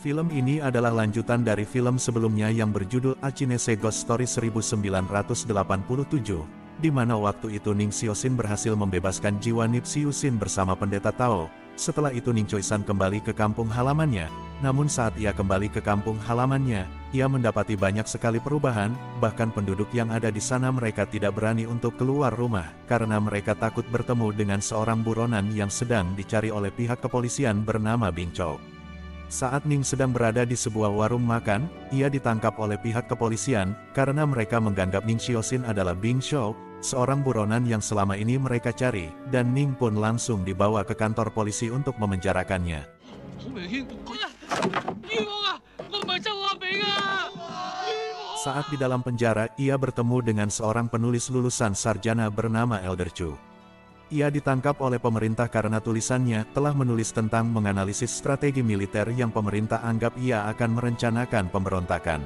Film ini adalah lanjutan dari film sebelumnya yang berjudul Achinese Ghost Story 1987, di mana waktu itu Ning Xiaoxin berhasil membebaskan jiwa Nip Xiaoxin bersama Pendeta Tao. Setelah itu Ning Choisan kembali ke kampung halamannya. Namun saat ia kembali ke kampung halamannya, ia mendapati banyak sekali perubahan, bahkan penduduk yang ada di sana mereka tidak berani untuk keluar rumah, karena mereka takut bertemu dengan seorang buronan yang sedang dicari oleh pihak kepolisian bernama Bing Chou. Saat Ning sedang berada di sebuah warung makan, ia ditangkap oleh pihak kepolisian, karena mereka menganggap Ning Xiaoxin adalah Bing Chou, seorang buronan yang selama ini mereka cari, dan Ning pun langsung dibawa ke kantor polisi untuk memenjarakannya. Saat di dalam penjara, ia bertemu dengan seorang penulis lulusan sarjana bernama Elder Chu. Ia ditangkap oleh pemerintah karena tulisannya telah menulis tentang menganalisis strategi militer yang pemerintah anggap ia akan merencanakan pemberontakan.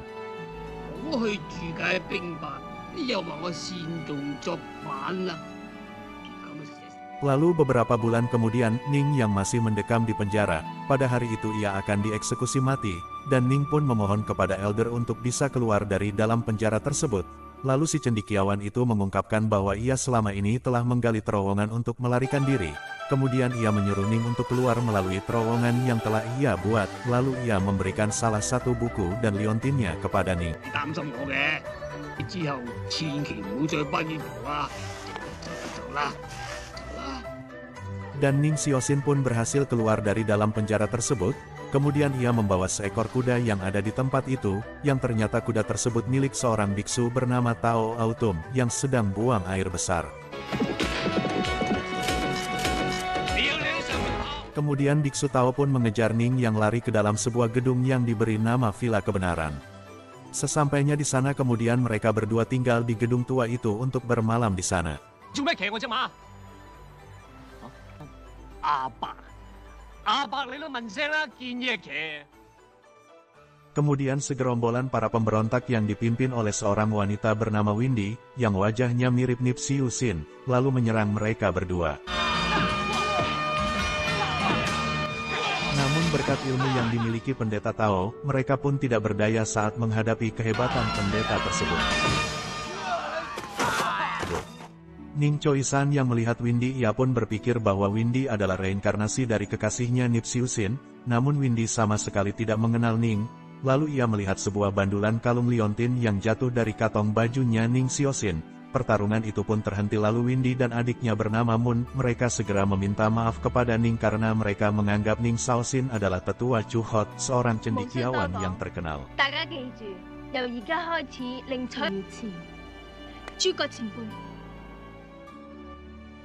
Lalu beberapa bulan kemudian, Ning yang masih mendekam di penjara, pada hari itu ia akan dieksekusi mati, dan Ning pun memohon kepada Elder untuk bisa keluar dari dalam penjara tersebut. Lalu si cendekiawan itu mengungkapkan bahwa ia selama ini telah menggali terowongan untuk melarikan diri. Kemudian ia menyuruh Ning untuk keluar melalui terowongan yang telah ia buat, lalu ia memberikan salah satu buku dan liontinnya kepada Ning. Dan Ning Xiaoxin pun berhasil keluar dari dalam penjara tersebut. Kemudian ia membawa seekor kuda yang ada di tempat itu, yang ternyata kuda tersebut milik seorang biksu bernama Tao Autumn, yang sedang buang air besar. Kemudian biksu Tao pun mengejar Ning yang lari ke dalam sebuah gedung yang diberi nama Villa Kebenaran. Sesampainya di sana kemudian mereka berdua tinggal di gedung tua itu untuk bermalam di sana. Kemudian segerombolan para pemberontak yang dipimpin oleh seorang wanita bernama Windy, yang wajahnya mirip Nip Xiaoxin, lalu menyerang mereka berdua. Namun berkat ilmu yang dimiliki Pendeta Tao, mereka pun tidak berdaya saat menghadapi kehebatan pendeta tersebut. Ning Choisan yang melihat Windy, ia pun berpikir bahwa Windy adalah reinkarnasi dari kekasihnya Nip Xiaoxin, namun Windy sama sekali tidak mengenal Ning. Lalu ia melihat sebuah bandulan kalung liontin yang jatuh dari kantong bajunya Ning Xiaoxin. Pertarungan itu pun terhenti lalu Windy dan adiknya bernama Moon, mereka segera meminta maaf kepada Ning karena mereka menganggap Ning Xiaoxin adalah tetua Chu Hot, seorang cendekiawan yang terkenal.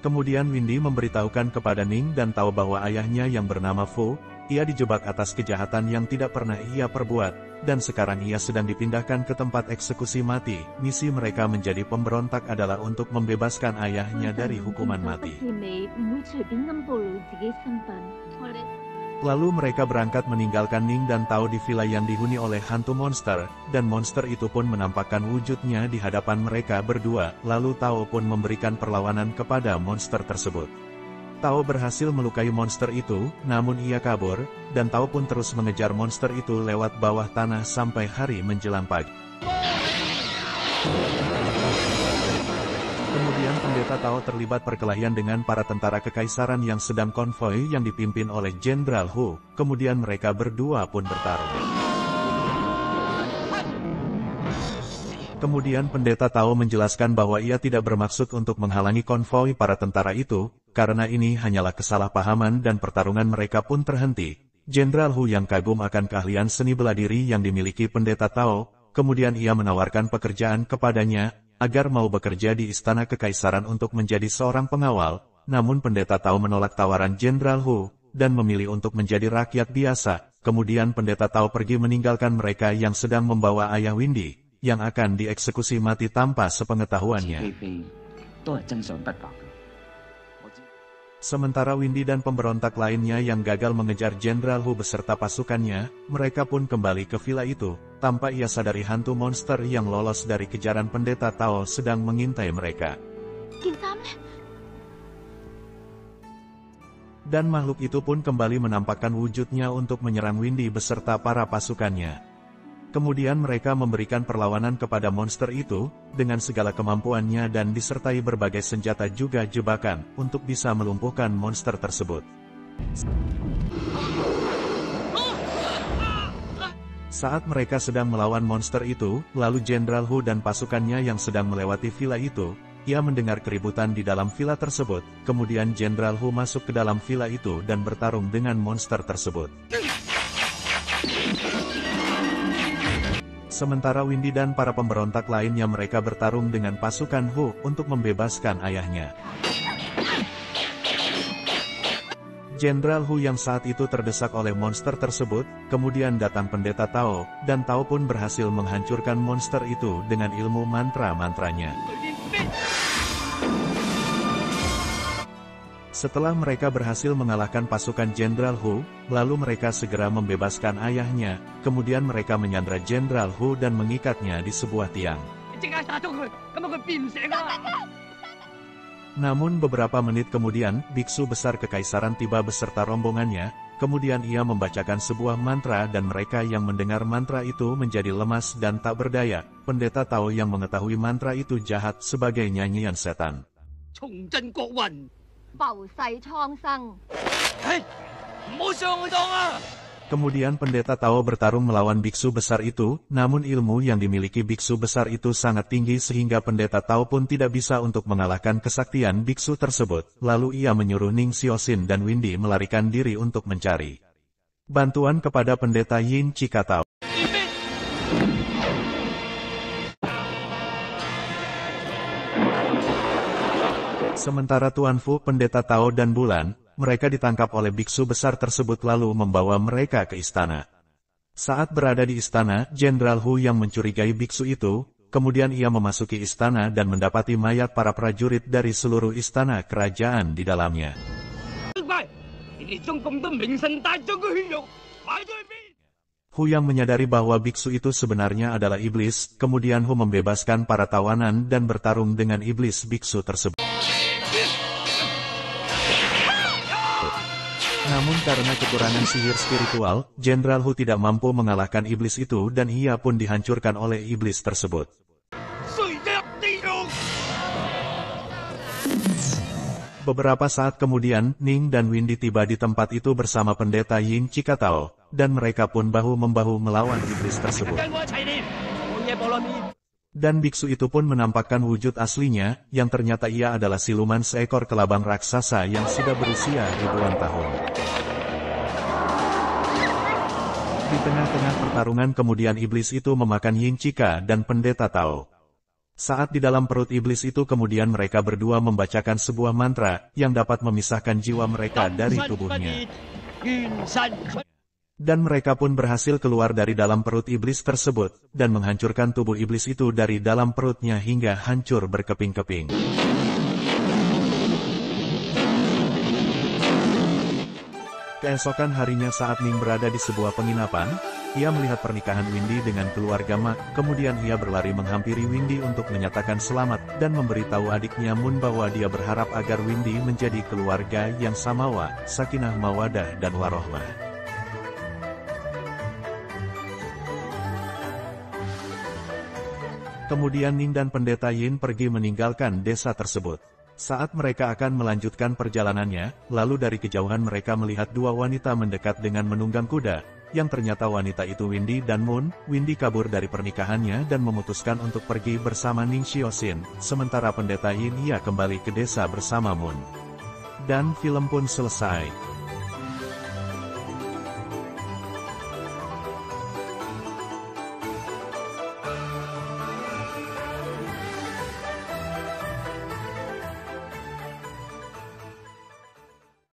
Kemudian Windy memberitahukan kepada Ning dan Tao bahwa ayahnya yang bernama Fu, ia dijebak atas kejahatan yang tidak pernah ia perbuat, dan sekarang ia sedang dipindahkan ke tempat eksekusi mati. Misi mereka menjadi pemberontak adalah untuk membebaskan ayahnya dari hukuman mati. Lalu mereka berangkat meninggalkan Ning dan Tao di villa yang dihuni oleh hantu monster, dan monster itu pun menampakkan wujudnya di hadapan mereka berdua, lalu Tao pun memberikan perlawanan kepada monster tersebut. Tao berhasil melukai monster itu, namun ia kabur, dan Tao pun terus mengejar monster itu lewat bawah tanah sampai hari menjelang pagi. Kemudian Pendeta Tao terlibat perkelahian dengan para tentara kekaisaran yang sedang konvoi yang dipimpin oleh Jenderal Hu, kemudian mereka berdua pun bertarung. Kemudian Pendeta Tao menjelaskan bahwa ia tidak bermaksud untuk menghalangi konvoi para tentara itu, karena ini hanyalah kesalahpahaman dan pertarungan mereka pun terhenti. Jenderal Hu yang kagum akan keahlian seni bela diri yang dimiliki Pendeta Tao, kemudian ia menawarkan pekerjaan kepadanya, agar mau bekerja di istana kekaisaran untuk menjadi seorang pengawal, namun Pendeta Tao menolak tawaran Jenderal Hu, dan memilih untuk menjadi rakyat biasa. Kemudian Pendeta Tao pergi meninggalkan mereka yang sedang membawa ayah Windy, yang akan dieksekusi mati tanpa sepengetahuannya. Sementara Windy dan pemberontak lainnya yang gagal mengejar Jenderal Hu beserta pasukannya, mereka pun kembali ke villa itu, tanpa ia sadari hantu monster yang lolos dari kejaran Pendeta Tao sedang mengintai mereka. Dan makhluk itu pun kembali menampakkan wujudnya untuk menyerang Windy beserta para pasukannya. Kemudian mereka memberikan perlawanan kepada monster itu, dengan segala kemampuannya dan disertai berbagai senjata juga jebakan, untuk bisa melumpuhkan monster tersebut. Saat mereka sedang melawan monster itu, lalu Jenderal Hu dan pasukannya yang sedang melewati villa itu, ia mendengar keributan di dalam villa tersebut, kemudian Jenderal Hu masuk ke dalam villa itu dan bertarung dengan monster tersebut. Sementara Windy dan para pemberontak lainnya mereka bertarung dengan pasukan Hu untuk membebaskan ayahnya. Jenderal Hu yang saat itu terdesak oleh monster tersebut, kemudian datang pendeta Tao, dan Tao pun berhasil menghancurkan monster itu dengan ilmu mantra-mantranya. Setelah mereka berhasil mengalahkan pasukan Jenderal Hu, lalu mereka segera membebaskan ayahnya, kemudian mereka menyandra Jenderal Hu dan mengikatnya di sebuah tiang. Namun beberapa menit kemudian, biksu besar kekaisaran tiba beserta rombongannya, kemudian ia membacakan sebuah mantra dan mereka yang mendengar mantra itu menjadi lemas dan tak berdaya. Pendeta Tao yang mengetahui mantra itu jahat sebagai nyanyian setan. Kemudian pendeta Tao bertarung melawan biksu besar itu, namun ilmu yang dimiliki biksu besar itu sangat tinggi sehingga pendeta Tao pun tidak bisa untuk mengalahkan kesaktian biksu tersebut. Lalu ia menyuruh Ning Xiaoxin dan Windy melarikan diri untuk mencari bantuan kepada pendeta Yin Cikatao. Sementara Tuan Fu, pendeta Tao dan Bulan, mereka ditangkap oleh biksu besar tersebut lalu membawa mereka ke istana. Saat berada di istana, Jenderal Hu yang mencurigai biksu itu, kemudian ia memasuki istana dan mendapati mayat para prajurit dari seluruh istana kerajaan di dalamnya. Hu yang menyadari bahwa biksu itu sebenarnya adalah iblis, kemudian Hu membebaskan para tawanan dan bertarung dengan iblis biksu tersebut. Namun karena kekurangan sihir spiritual, Jenderal Hu tidak mampu mengalahkan iblis itu dan ia pun dihancurkan oleh iblis tersebut. Beberapa saat kemudian, Ning dan Windy tiba di tempat itu bersama pendeta Yin Cikatao, dan mereka pun bahu-membahu melawan iblis tersebut. Dan biksu itu pun menampakkan wujud aslinya, yang ternyata ia adalah siluman seekor kelabang raksasa yang sudah berusia ribuan tahun. Di tengah-tengah pertarungan kemudian iblis itu memakan Yin Cika dan pendeta Tao. Saat di dalam perut iblis itu kemudian mereka berdua membacakan sebuah mantra, yang dapat memisahkan jiwa mereka dari tubuhnya. Dan mereka pun berhasil keluar dari dalam perut iblis tersebut, dan menghancurkan tubuh iblis itu dari dalam perutnya hingga hancur berkeping-keping. Keesokan harinya saat Ning berada di sebuah penginapan, ia melihat pernikahan Windy dengan keluarga Mak, kemudian ia berlari menghampiri Windy untuk menyatakan selamat, dan memberitahu adiknya Moon bahwa dia berharap agar Windy menjadi keluarga yang samawa, sakinah mawadah dan warohmah. Kemudian Ning dan pendeta Yin pergi meninggalkan desa tersebut. Saat mereka akan melanjutkan perjalanannya, lalu dari kejauhan mereka melihat dua wanita mendekat dengan menunggang kuda, yang ternyata wanita itu Windy dan Moon. Windy kabur dari pernikahannya dan memutuskan untuk pergi bersama Ning Xiaoxin, sementara pendeta Yin ia kembali ke desa bersama Moon. Dan film pun selesai.